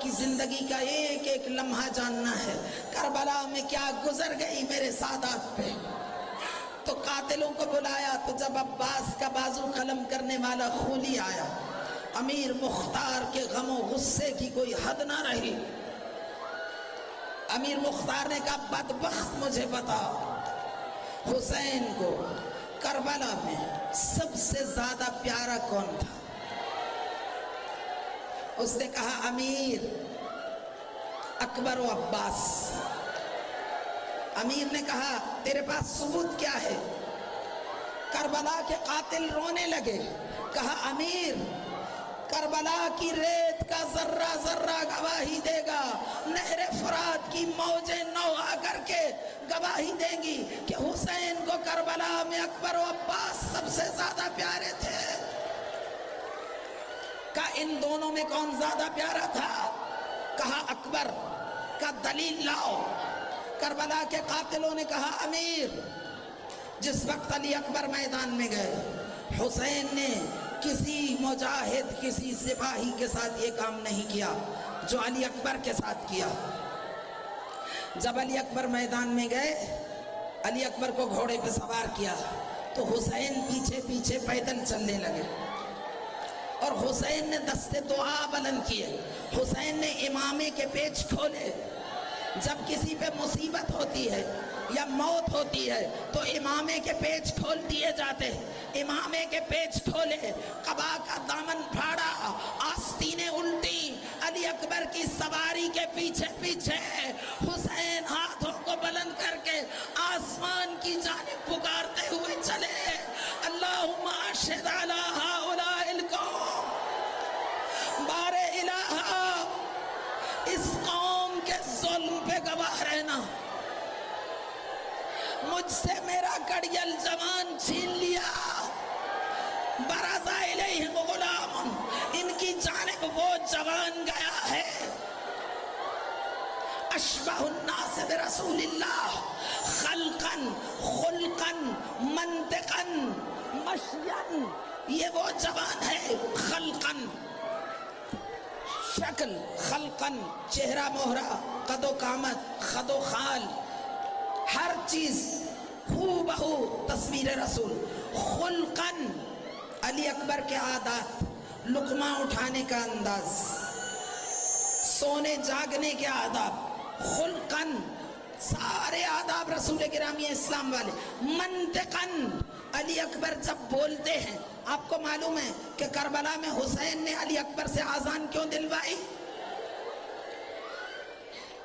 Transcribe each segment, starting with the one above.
کی زندگی کا ایک ایک لمحہ جاننا ہے، کربلا میں کیا گزر گئی میرے سادات پہ۔ تو قاتلوں کو بلایا، تو جب عباس کا بازو قلم کرنے والا خولی آیا، امیر مختار کے غم و غصے کی کوئی حد نہ رہی۔ امیر مختار نے کہا بدبخت مجھے بتا، حسین کو کربلا میں سب سے زیادہ پیارا کون تھا؟ اس نے کہا امیر اکبر و عباس۔ امیر نے کہا تیرے پاس ثبوت کیا ہے؟ کربلا کے قاتل رونے لگے، کہا امیر کربلا کی ریت کا ذرہ ذرہ گواہی دے گا، نہر فرات کی موجیں نوحہ کر کے گواہی دیں گی کہ حسین کو کربلا میں اکبر و عباس سب سے زیادہ پیارے تھے۔ کہا ان دونوں میں کون زیادہ پیارا تھا؟ کہا اکبر۔ کا دلیل لاؤ۔ کربلا کے قاتلوں نے کہا امیر جس وقت علی اکبر میدان میں گئے، حسین نے کسی مجاہد کسی سپاہی کے ساتھ یہ کام نہیں کیا جو علی اکبر کے ساتھ کیا۔ جب علی اکبر میدان میں گئے، علی اکبر کو گھوڑے پہ سوار کیا تو حسین پیچھے پیچھے پیدل چلنے لگے، اور حسین نے دست دعا بلند کیے، حسین نے امامے کے پیچ کھولے۔ جب کسی پہ مصیبت ہوتی ہے یا موت ہوتی ہے تو امامے کے پیچ کھول دیے جاتے ہیں۔ امامے کے پیچ کھولے، قبا کا دامن پھاڑا، آستینیں الٹی، علی اکبر کی سواری کے پیچھے پیچھے حسین ہاتھوں کو بلند کر کے آسمان کی جانب پکارتے ہوئے چلے، اللہم اشہد علی ہؤلاء القوم، بار الہ اس قوم کے ظلم پہ گواہ رہنا، مجھ سے میرا کڑیل جوان چھین لیا، برز الیہم غلام، ان کی جانب وہ جوان گیا ہے، اشبہ الناس برسول اللہ، خلقا خلقا منطقا مشیا، یہ وہ جوان ہے، خلقا شکل، خلقن چہرہ مہرہ، قد و قامت، خد و خال، ہر چیز ہو بہو تصویر رسول، خلقن علی اکبر کے عادات، لقمہ اٹھانے کا انداز، سونے جاگنے کے آداب، خلقن سارے آداب رسول گرامی اسلام والے، منطقن علی اکبر جب بولتے ہیں، آپ کو معلوم ہے کہ کربلا میں حسین نے علی اکبر سے آذان کیوں دلوائی؟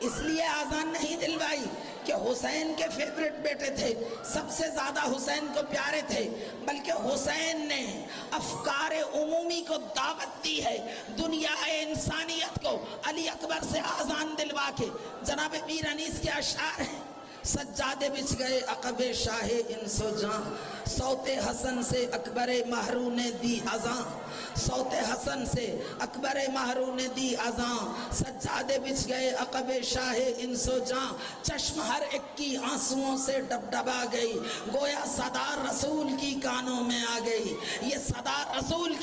اس لیے آذان نہیں دلوائی کہ حسین کے فیورٹ بیٹے تھے، سب سے زیادہ حسین کو پیارے تھے، بلکہ حسین نے افکار عمومی کو دعوت دی ہے، دنیا انسانیت کو علی اکبر سے آذان دلوا کے۔ جناب میر انیس کے اشعار ہیں، سجادے بچھ گئے عقب شاہ انس و جاں، صوت حسن سے اکبر مہرو نے دی اذاں، صوت حسن سے اکبر مہرو نے دی اذاں، سجادے بچھ گئے عقب شاہ انس و جاں، چشم ہر ایک کی آنسوؤں سے ڈبڈبا گئی، گویا صدا رسول کی کانوں میں آ گئی۔ یہ صدا رسول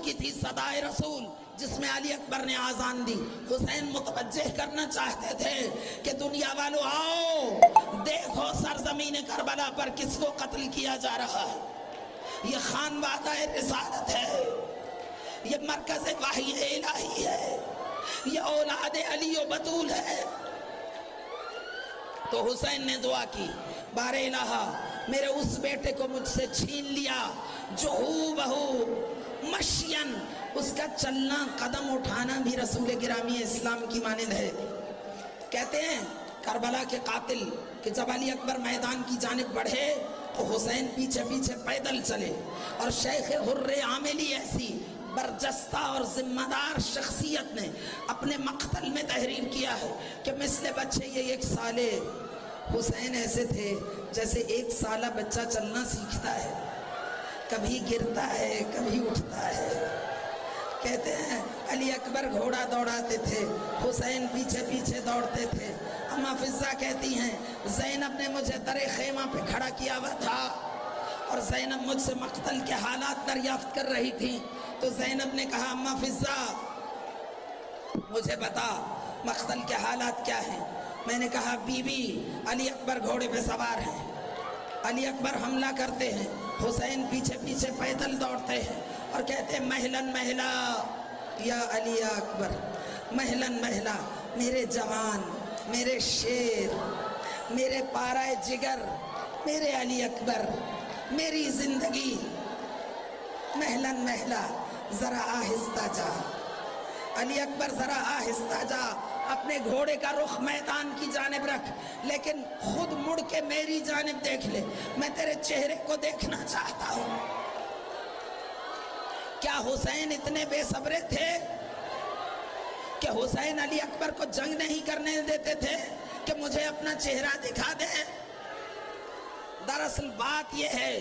کی تھی صدائے رسول، جس میں علی اکبر نے آذان دی۔ حسین متوجہ کرنا چاہتے تھے کہ دنیا والو آؤ دیکھو سرزمین کربلا پر کس کو قتل کیا جا رہا ہے، یہ خانوادہ رسالت ہے، یہ مرکز وحی الہی ہے، یہ اولاد علی و بطول ہے۔ تو حسین نے دعا کی، بار الہ میرے اس بیٹے کو مجھ سے چھین لیا جو ہو بہو مشین، اس کا چلنا قدم اٹھانا بھی رسول گرامی اسلام کی مانند ہے۔ کہتے ہیں کربلا کے قاتل کہ جب علی اکبر میدان کی جانب بڑھے تو حسین پیچھے پیچھے پیدل چلے، اور شیخ حر عاملی ایسی برجستہ اور ذمہ دار شخصیت نے اپنے مقتل میں تحریر کیا ہے کہ مثل بچے یہ 1 سالے، حسین ایسے تھے جیسے 1 سالہ بچہ چلنا سیکھتا ہے، کبھی گرتا ہے کبھی اٹھتا ہے۔ کہتے ہیں علی اکبر گھوڑا دوڑاتے تھے، حسین پیچھے پیچھے دوڑتے تھے۔ اماں فضہ کہتی ہیں زینب نے مجھے در خیمہ پہ کھڑا کیا ہوا تھا، اور زینب مجھ سے مقتل کے حالات دریافت کر رہی تھی، تو زینب نے کہا اماں فضہ مجھے بتا مقتل کے حالات کیا ہیں؟ میں نے کہا بی بی علی اکبر گھوڑے پہ سوار ہیں، علی اکبر حملہ کرتے ہیں، حسین پیچھے پیچھے پیدل دوڑتے ہیں اور کہتے ہیں مہلن مہلا یا علی یا اکبر، مہلن مہلا، میرے جوان، میرے شیر، میرے پارائے جگر، میرے علی اکبر، میری زندگی، مہلن مہلا، ذرا آہستہ جا علی اکبر، ذرا آہستہ جا، اپنے گھوڑے کا رخ میدان کی جانب رکھ، لیکن خود مڑ کے میری جانب دیکھ لے، میں تیرے چہرے کو دیکھنا چاہتا ہوں۔ کیا حسین اتنے بے صبرے تھے کہ حسین علی اکبر کو جنگ نہیں کرنے دیتے تھے کہ مجھے اپنا چہرہ دکھا دے؟ دراصل بات یہ ہے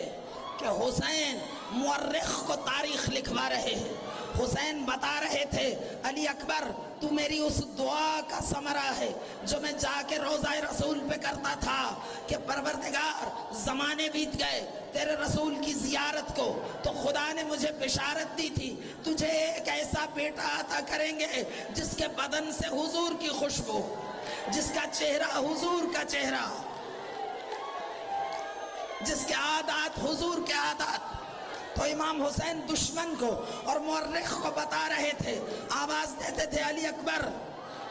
کہ حسین مورخ کو تاریخ لکھوا رہے ہیں۔ حسین بتا رہے تھے علی اکبر تو میری اس دعا کا ثمرہ ہے جو میں جا کے روضہ رسول پہ کرتا تھا کہ پروردگار زمانے بیت گئے تیرے رسول کی زیارت کو، تو خدا نے مجھے بشارت دی تھی تجھے ایک ایسا بیٹا عطا کریں گے جس کے بدن سے حضور کی خوشبو، جس کا چہرہ حضور کا چہرہ، جس کے عادات حضور کے عادات۔ تو امام حسین دشمن کو اور مورخ کو بتا رہے تھے، آواز دیتے تھے علی اکبر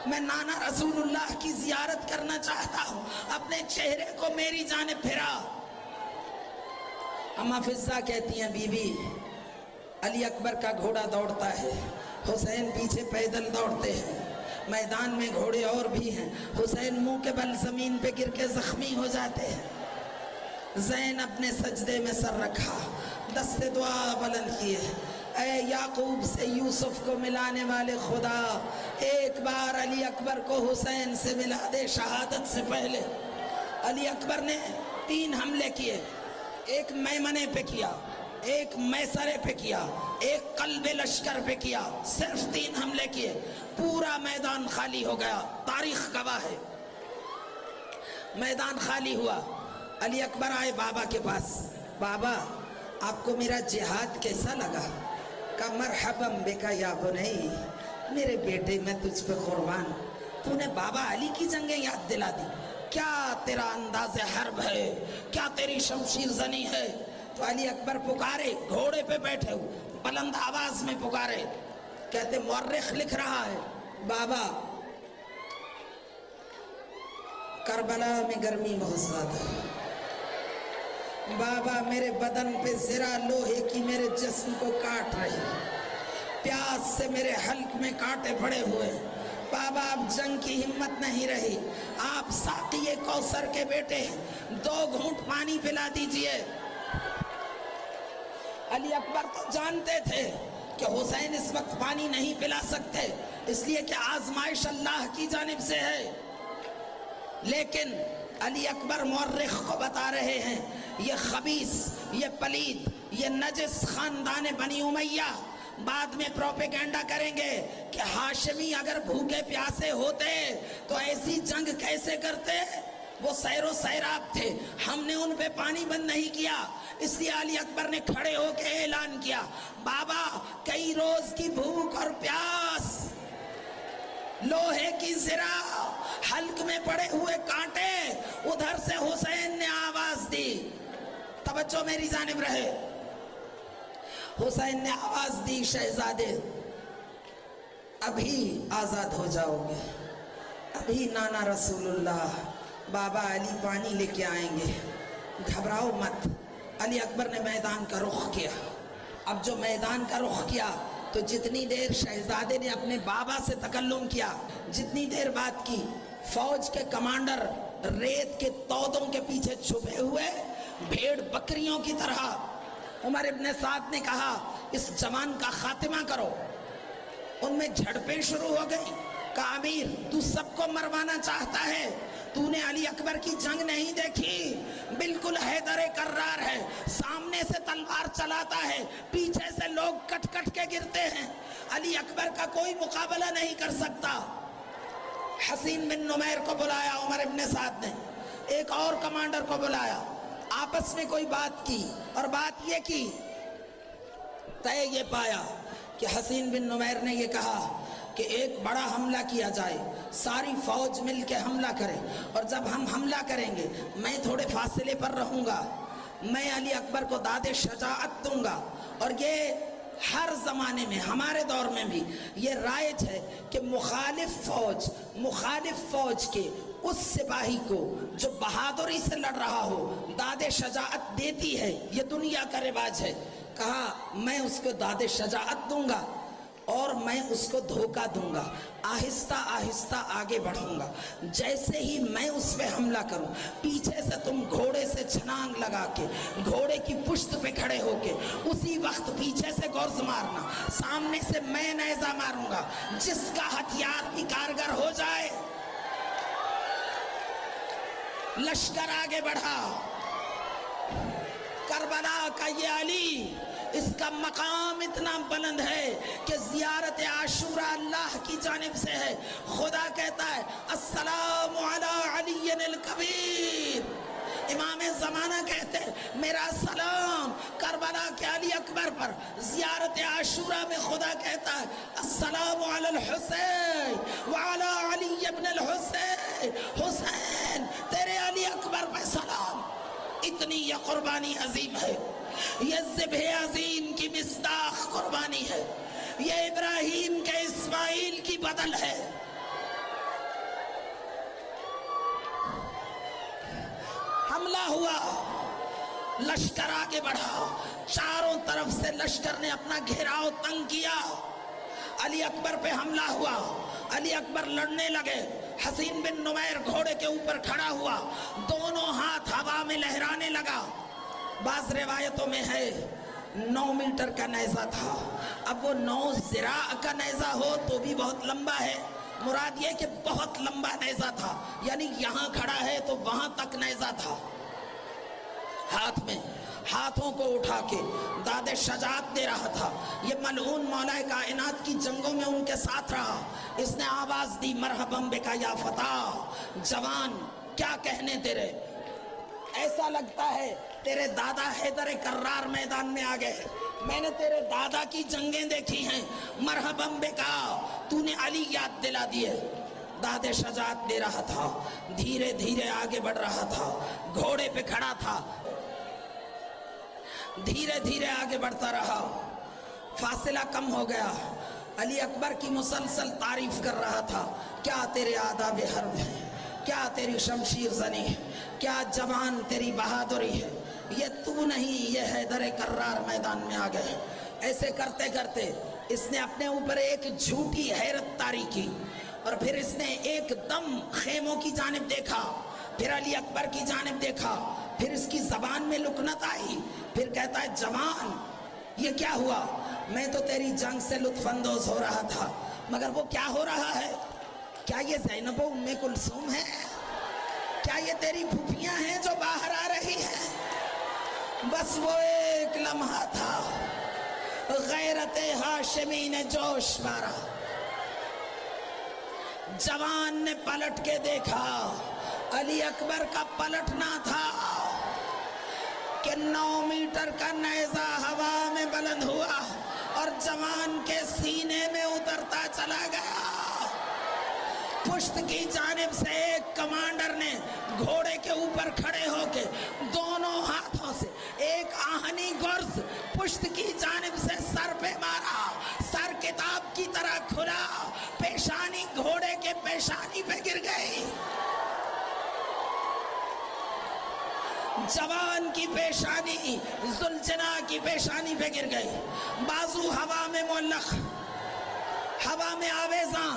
میں نانا رسول اللہ کی زیارت کرنا چاہتا ہوں، اپنے چہرے کو میری جانب پھرا۔ اما فضہ کہتی ہیں بی بی علی اکبر کا گھوڑا دوڑتا ہے، حسین پیچھے پیدل دوڑتے ہیں، میدان میں گھوڑے اور بھی ہیں، حسین منہ کے بل زمین پہ گر کے زخمی ہو جاتے ہیں۔ زینب نے سجدے میں سر رکھا، دست دعا بلند کیے، اے یعقوب سے یوسف کو ملانے والے خدا، ایک بار علی اکبر کو حسین سے ملا دے شہادت سے پہلے۔ علی اکبر نے 3 حملے کیے، ایک میمنے پہ کیا، ایک میسرے پہ کیا، ایک قلب لشکر پہ کیا، صرف 3 حملے کیے، پورا میدان خالی ہو گیا، تاریخ گواہ ہے۔ میدان خالی ہوا، علی اکبر آئے بابا کے پاس، بابا آپ کو میرا جہاد کیسا لگا؟ کہا مرحباً بکا یا بنی، میرے بیٹے میں تجھ پہ قربان، تو نے بابا علی کی جنگیں یاد دلا دی، کیا تیرا انداز حرب ہے، کیا تیری شمشیر زنی ہے؟ تو علی اکبر پکارے، گھوڑے پہ بیٹھے ہو، بلند آواز میں پکارے، کہتے مورخ لکھ رہا ہے بابا کربلا میں گرمی بہت زیادہ ہے، بابا میرے بدن پہ زرہ لوہے کی میرے جسم کو کاٹ رہی، پیاس سے میرے حلق میں کانٹے پڑے ہوئے، بابا اب جنگ کی ہمت نہیں رہی، آپ ساقی کوثر کے بیٹے 2 گھونٹ پانی پلا دیجئے۔ علی اکبر تو جانتے تھے کہ حسین اس وقت پانی نہیں پلا سکتے، اس لیے کہ آزمائش اللہ کی جانب سے ہے، لیکن علی اکبر مورخ کو بتا رہے ہیں یہ خبیث، یہ پلید، یہ نجس خاندان بنی امیہ بعد میں پروپیگنڈا کریں گے کہ ہاشمی اگر بھوکے پیاسے ہوتے تو ایسی جنگ کیسے کرتے، وہ سیر و سیراب تھے، ہم نے ان پہ پانی بند نہیں کیا، اس لیے علی اکبر نے کھڑے ہو کے اعلان کیا بابا کئی روز کی بھوک اور پیاس، لوہے کی زرہ، حلق میں پڑے ہوئے کانٹے، ادھر سے حسین نے آواز دی، توجہ میری جانب رہے، حسین نے آواز دی شہزادے ابھی آزاد ہو جاؤ گے، ابھی نانا رسول اللہ بابا علی پانی لے کے آئیں گے، گھبراؤ مت۔ علی اکبر نے میدان کا رخ کیا، اب جو میدان کا رخ کیا تو جتنی دیر شہزادے نے اپنے بابا سے تکلم کیا، جتنی دیر بات کی، فوج کے کمانڈر ریت کے تودوں کے پیچھے چھپے ہوئے بھیڑ بکریوں کی طرح، عمر ابن سعد نے کہا اس جوان کا خاتمہ کرو، ان میں جھڑپیں شروع ہو گئی، کہا امیر تو سب کو مروانا چاہتا ہے، تو نے علی اکبر کی جنگ نہیں دیکھی، بالکل حیدر کرار ہے، سامنے سے تلوار چلاتا ہے، پیچھے سے لوگ کٹ کٹ کے گرتے ہیں، علی اکبر کا کوئی مقابلہ نہیں کر سکتا۔ حسین بن نمیر کو بلایا عمر ابن سعد نے، ایک اور کمانڈر کو بلایا، آپس میں کوئی بات کی، اور بات یہ کی، طے یہ پایا کہ حسین بن نمیر نے یہ کہا کہ ایک بڑا حملہ کیا جائے، ساری فوج مل کے حملہ کرے، اور جب ہم حملہ کریں گے میں تھوڑے فاصلے پر رہوں گا، میں علی اکبر کو داد شجاعت دوں گا۔ اور یہ ہر زمانے میں، ہمارے دور میں بھی یہ رائج ہے کہ مخالف فوج کے اس سپاہی کو جو بہادری سے لڑ رہا ہو داد شجاعت دیتی ہے، یہ دنیا کا رواج ہے۔ کہا میں اس کو داد شجاعت دوں گا اور میں اس کو دھوکہ دوں گا، آہستہ آہستہ آگے بڑھوں گا، جیسے ہی میں اس پہ حملہ کروں پیچھے سے تم گھوڑے سے چھلانگ لگا کے گھوڑے کی پشت پہ کھڑے ہو کے اسی وقت پیچھے سے گرز مارنا، سامنے سے میں نیزہ ماروں گا، جس کا ہتھیار بھی کارگر ہو جائے۔ لشکر آگے بڑھا، کربلا کا یہ علی، اس کا مقام اتنا بلند ہے کہ زیارت عاشورہ اللہ کی جانب سے ہے۔ خدا کہتا ہے السلام علی علی الکبیر، امام زمانہ کہتے ہیں میرا سلام کربلا کے علی اکبر پر۔ زیارت عاشورہ میں خدا کہتا ہے السلام علی الحسین وعلی علی ابن الحسین، حسین تیرے علی اکبر پہ سلام۔ اتنی یہ قربانی عظیم ہے، یہ ذبح عظیم کی مصداق قربانی ہے، یہ ابراہیم کے اسماعیل کی بدل ہے۔ حملہ ہوا، لشکر آگے بڑھا، چاروں طرف سے لشکر نے اپنا گھیراؤ تنگ کیا، علی اکبر پہ حملہ ہوا، علی اکبر لڑنے لگے، حسین بن نمیر گھوڑے کے اوپر کھڑا ہوا، دونوں ہاتھ ہوا میں لہرانے لگا۔ بعض روایتوں میں ہے 9 میٹر کا نیزہ تھا، اب وہ 9 ذراع کا نیزہ ہو تو بھی بہت لمبا ہے، مراد یہ کہ بہت لمبا نیزہ تھا، یعنی یہاں کھڑا ہے تو وہاں تک نیزہ تھا، ہاتھ میں، ہاتھوں کو اٹھا کے داد شجاعت دے رہا تھا۔ یہ ملعون مولا کائنات کی جنگوں میں ان کے ساتھ رہا، اس نے آواز دی مرحبا بکا یا فتح، جوان کیا کہنے تیرے، ایسا لگتا ہے تیرے دادا حیدر کرار میدان میں آگئے ہیں، میں نے تیرے دادا کی جنگیں دیکھی ہیں، مرحبا بکا، تو نے علی یاد دلا دیے۔ داد شجاعت دے رہا تھا، دھیرے دھیرے آگے بڑھ رہا تھا، گھوڑے پہ کھڑا تھا، دھیرے دھیرے آگے بڑھتا رہا، فاصلہ کم ہو گیا، علی اکبر کی مسلسل تعریف کر رہا تھا، کیا تیرے آداب حرب ہے، کیا تیری شمشیر زنی ہے، کیا جوان تیری بہادری ہے، یہ تو نہیں، یہ حیدر کرار میدان میں آگئے۔ ایسے کرتے کرتے اس نے اپنے اوپر ایک جھوٹی حیرت طاری کی، اور پھر اس نے ایک دم خیموں کی جانب دیکھا، پھر علی اکبر کی جانب دیکھا، پھر اس کی زبان میں لکنت آئی، پھر کہتا ہے جوان یہ کیا ہوا، میں تو تیری جنگ سے لطف اندوز ہو رہا تھا، مگر وہ کیا ہو رہا ہے، کیا یہ زینب و ام کلثوم ہے، کیا یہ تیری پھوپھیاں ہیں جو باہر آ رہی ہیں؟ بس وہ ایک لمحہ تھا، غیرت ہاشمی نے جوش مارا، جوان نے پلٹ کے دیکھا، علی اکبر کا پلٹنا تھا کہ 9 میٹر کا نیزہ ہوا میں بلند ہوا اور جوان کے سینے میں اترتا چلا گیا۔ پشت کی جانب سے ایک کمانڈر نے گھوڑے کے اوپر کھڑے ہو کے دونوں ہاتھوں سے ایک آہنی گرز پشت کی جانب سے سر پہ مارا، سر کتاب کی طرح کھلا، پیشانی گھوڑے کے پیشانی پہ گر گئی، جوان کی پیشانی ذوالجناح کی پیشانی پہ گر گئی، بازو ہوا میں معلق، ہوا میں آویزاں۔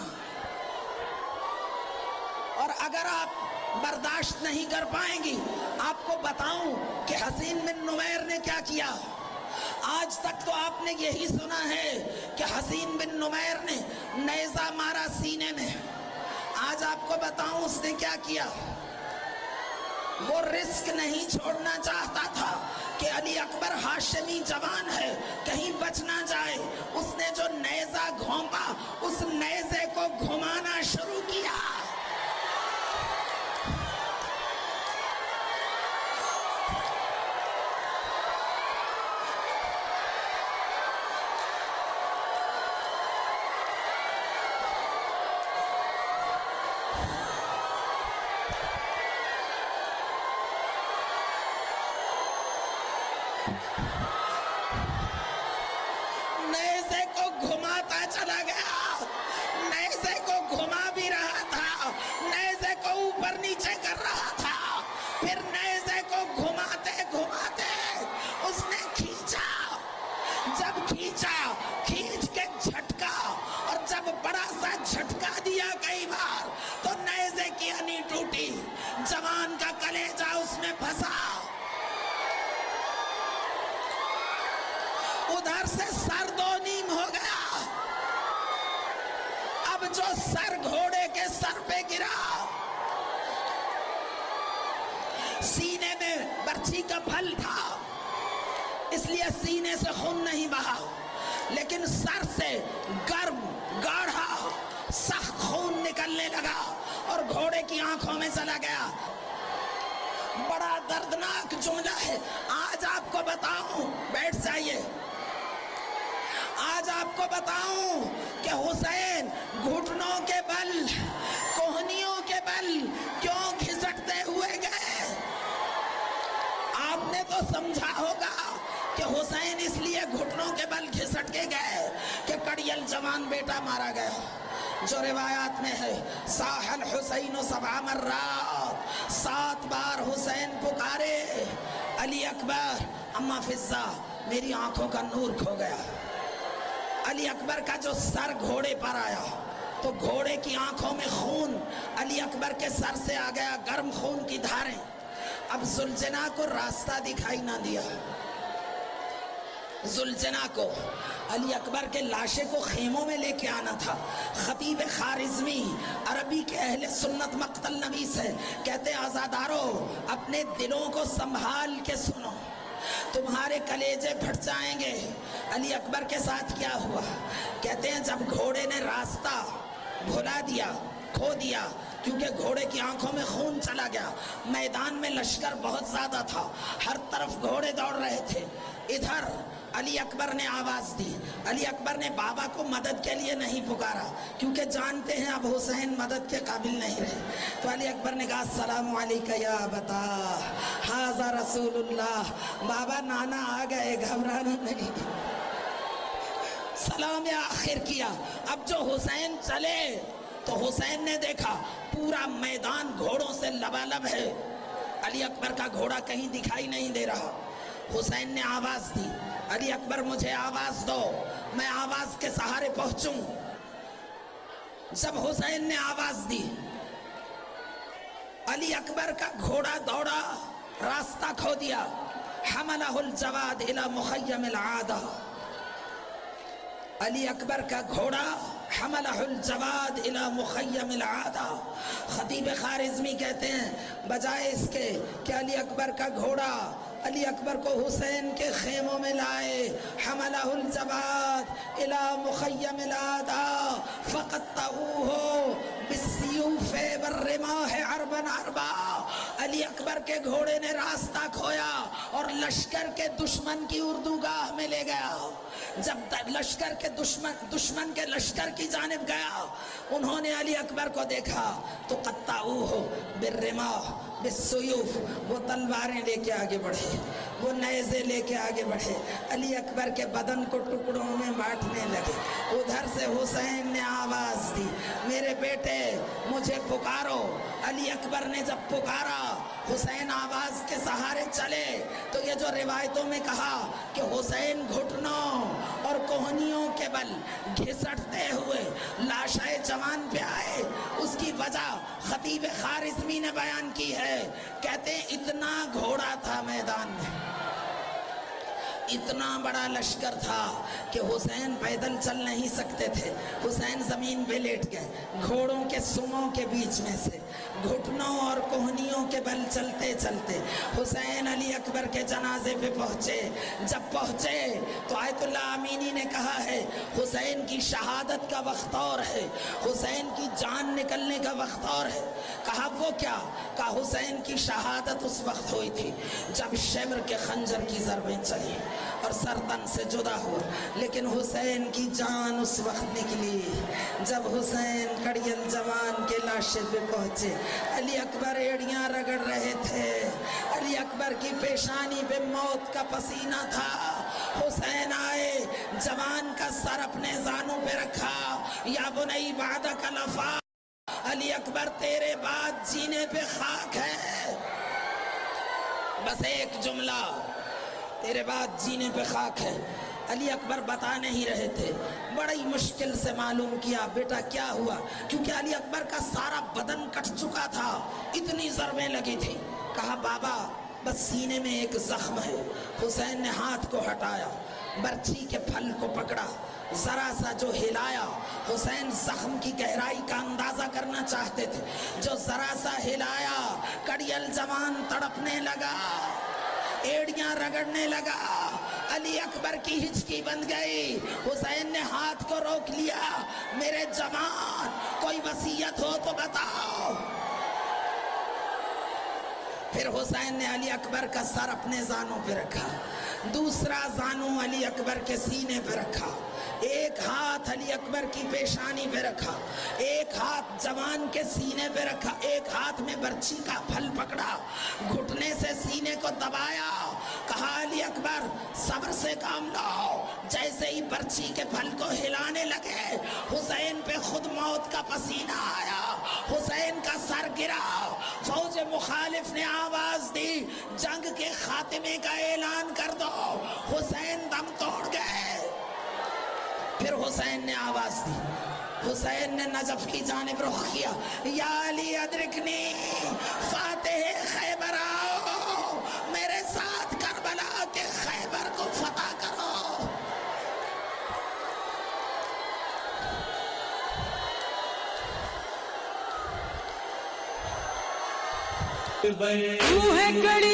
اور اگر آپ برداشت نہیں کر پائیں گی، آپ کو بتاؤں کہ حسین بن نمیر نے کیا کیا۔ آج تک تو آپ نے یہی سنا ہے کہ حسین بن نمیر نے نیزہ مارا سینے میں، آج آپ کو بتاؤں اس نے کیا کیا۔ وہ رسک نہیں چھوڑنا چاہتا تھا کہ علی اکبر ہاشمی جوان ہے، کہیں بچ نہ جائے، اس نے جو نیزہ گھونپا اس نیزے کو گھمانا شروع کیا۔ نیزے کو گھماتا چلا گیا، نیزے کو گھما بھی رہا تھا، نیزے کو اوپر نیچے کر رہا تھا، پھر نیزے کو گھماتے گھماتے اس نے کھینچا، جب کھینچا کھینچ کے جھٹکا، اور جب بڑا سا جھٹکا دیا کئی بار تو نیزے کی ہنی ٹوٹی، جوان کا کلیجہ اس میں پھنسا، ادھر سے سر دو نیم ہو گیا، اب جو سر گھوڑے کے سر پہ گرا، سینے میں برچھی کا پھل تھا اس لیے سینے سے خون نہیں بہا، لیکن سر سے گرم گاڑھا سخت خون نکلنے لگا اور گھوڑے کی آنکھوں میں چلا گیا۔ بڑا دردناک جملہ ہے، آج آپ کو بتاؤں، بیٹھ جائیے، آج آپ کو بتاؤں کہ حسین گھٹنوں کے بل، کوہنیوں کے بل کیوں گھسٹتے ہوئے گئے؟ آپ نے تو سمجھا ہوگا کہ حسین اس لیے گھٹنوں کے بل گھسٹ کے گئے کہ کڑیل جوان بیٹا مارا گیا، جو روایات میں ہے صاح الحسین 7 مرات، 7 بار حسین پکارے علی اکبر، اما فضہ میری آنکھوں کا نور کھو گیا۔ علی اکبر کا جو سر گھوڑے پر آیا تو گھوڑے کی آنکھوں میں خون علی اکبر کے سر سے آ گیا، گرم خون کی دھاریں۔ اب زلجنا کو راستہ دکھائی نہ دیا، زلجنا کو علی اکبر کے لاشے کو خیموں میں لے کے آنا تھا۔ خطیب خارزمی عربی کے اہل سنت مقتل نویس ہے، کہتے آزادارو اپنے دلوں کو سنبھال کے سنو، تمہارے کلیجے پھٹ جائیں گے۔ علی اکبر کے ساتھ کیا ہوا؟ کہتے ہیں جب گھوڑے نے راستہ بھلا دیا، کھو دیا، کیونکہ گھوڑے کی آنکھوں میں خون چلا گیا، میدان میں لشکر بہت زیادہ تھا، ہر طرف گھوڑے دوڑ رہے تھے، ادھر علی اکبر نے آواز دی۔ علی اکبر نے بابا کو مدد کے لیے نہیں پکارا کیونکہ جانتے ہیں اب حسین مدد کے قابل نہیں رہے، تو علی اکبر نے کہا السلام علیکہ یا بتا ھذا رسول اللہ، بابا نانا آ گئے، گھبرانا نہیں، سلام آخر کیا۔ اب جو حسین چلے تو حسین نے دیکھا پورا میدان گھوڑوں سے لبالب ہے، علی اکبر کا گھوڑا کہیں دکھائی نہیں دے رہا۔ حسین نے آواز دی، علی اکبر مجھے آواز دو، میں آواز کے سہارے پہنچوں۔ جب حسین نے آواز دی، علی اکبر کا گھوڑا دوڑا، راستہ کھو دیا۔ حملہ الجواد الی مخیم العادہ، علی اکبر کا گھوڑا حملہ الجواد الی مخیم العادہ۔ خطیب خارزمی کہتے ہیں بجائے اس کے کہ علی اکبر کا گھوڑا علی اکبر کو حسین کے خیموں میں لائے، حملہ الجواد الی مخیم العادہ فقطعوہ بالسیوف والرماح عربا عربا۔ علی اکبر کے گھوڑے نے راستہ کھویا اور لشکر کے دشمن کی اردوگاہ میں لے گیا۔ جب لشکر کے دشمن کے لشکر کی جانب گیا، انہوں نے علی اکبر کو دیکھا تو قطعوہ بالرماح بالسیوف، وہ تلواریں لے کے آگے بڑھے، وہ نیزے لے کے آگے بڑھے، علی اکبر کے بدن کو ٹکڑوں میں بانٹنے لگے۔ ادھر سے حسین نے آواز دی میرے بیٹے مجھے پکارو۔ علی اکبر نے جب پکارا، حسین آواز کے سہارے چلے، تو یہ جو روایتوں میں کہا کہ حسین گھٹنوں اور کوہنیوں کے بل گھسٹتے ہوئے لاشائے جوان پہ آئے، اس کی وجہ خطیب خارزمی نے بیان کی ہے۔ کہتے ہیں اتنا گھوڑا تھا میدان میں، اتنا بڑا لشکر تھا کہ حسین پیدل چل نہیں سکتے تھے، حسین زمین پہ لیٹ گئے، گھوڑوں کے سموں کے بیچ میں سے گھٹنوں اور کوہنیوں کے بل چلتے چلتے حسین علی اکبر کے جنازے پہ پہنچے۔ جب پہنچے تو آیت اللہ امینی نے کہا ہے حسین کی شہادت کا وقت اور ہے، حسین کی جان نکلنے کا وقت اور ہے۔ کہا وہ کیا؟ کہا حسین کی شہادت اس وقت ہوئی تھی جب شمر کے خنجر کی ضربیں چلی اور سر تن سے جدا ہوا، لیکن حسین کی جان اس وقت نکلی جب حسین کڑیل جوان کے لاشے پہ پہنچے۔ بچے. علی اکبر ایڑیاں رگڑ رہے تھے. علی اکبر کی پیشانی پہ موت کا پسینہ تھا. حسین آئے, جوان کا سر اپنے زانوں پہ رکھا. یا بنی بعدک الوفا, علی اکبر تیرے بعد جینے پہ خاک ہے. بس ایک جملہ, تیرے بعد جینے پہ خاک ہے. علی اکبر بتا نہیں رہے تھے. بڑی مشکل سے معلوم کیا بیٹا کیا ہوا, کیونکہ علی اکبر کا سارا بدن کٹ چکا تھا, اتنی ضربیں لگی تھی. کہا بابا بس سینے میں ایک زخم ہے. حسین نے ہاتھ کو ہٹایا, برچھی کے پھل کو پکڑا, ذرا سا جو ہلایا. حسین زخم کی گہرائی کا اندازہ کرنا چاہتے تھے. جو ذرا سا ہلایا, کڑیل جوان تڑپنے لگا, ایڑیاں رگڑنے لگا. علی اکبر کی ہچکی بند گئی. حسین نے ہاتھ کو روک لیا. میرے جوان کوئی وصیت ہو تو بتاؤ. پھر حسین نے علی اکبر کا سر اپنے زانوں پہ رکھا, دوسرا زانو علی اکبر کے سینے پہ رکھا, ایک ہاتھ علی اکبر کی پیشانی پہ رکھا, ایک ہاتھ جوان کے سینے پہ رکھا, ایک ہاتھ میں برچھی کا پھل پکڑا, گھٹنے سے سینے کو دبایا. کہا علی اکبر صبر سے کام لاؤ. جیسے ہی برچھی کے پھل کو ہلانے لگے, حسین پہ خود موت کا پسینہ آیا. حسین کا سر گرا. فوج مخالف نے آواز دی, جنگ کے خاتمے کا اعلان کر دو. حسین دم توڑ گئے. پھر حسین نے آواز دی, حسین نے نجف کی جانب رخ کیا. یا علی ادرکنی, فاتح خیبر آؤ, میرے ساتھ کربلا کے خیبر کو فتح کرو. تو ہے کڑی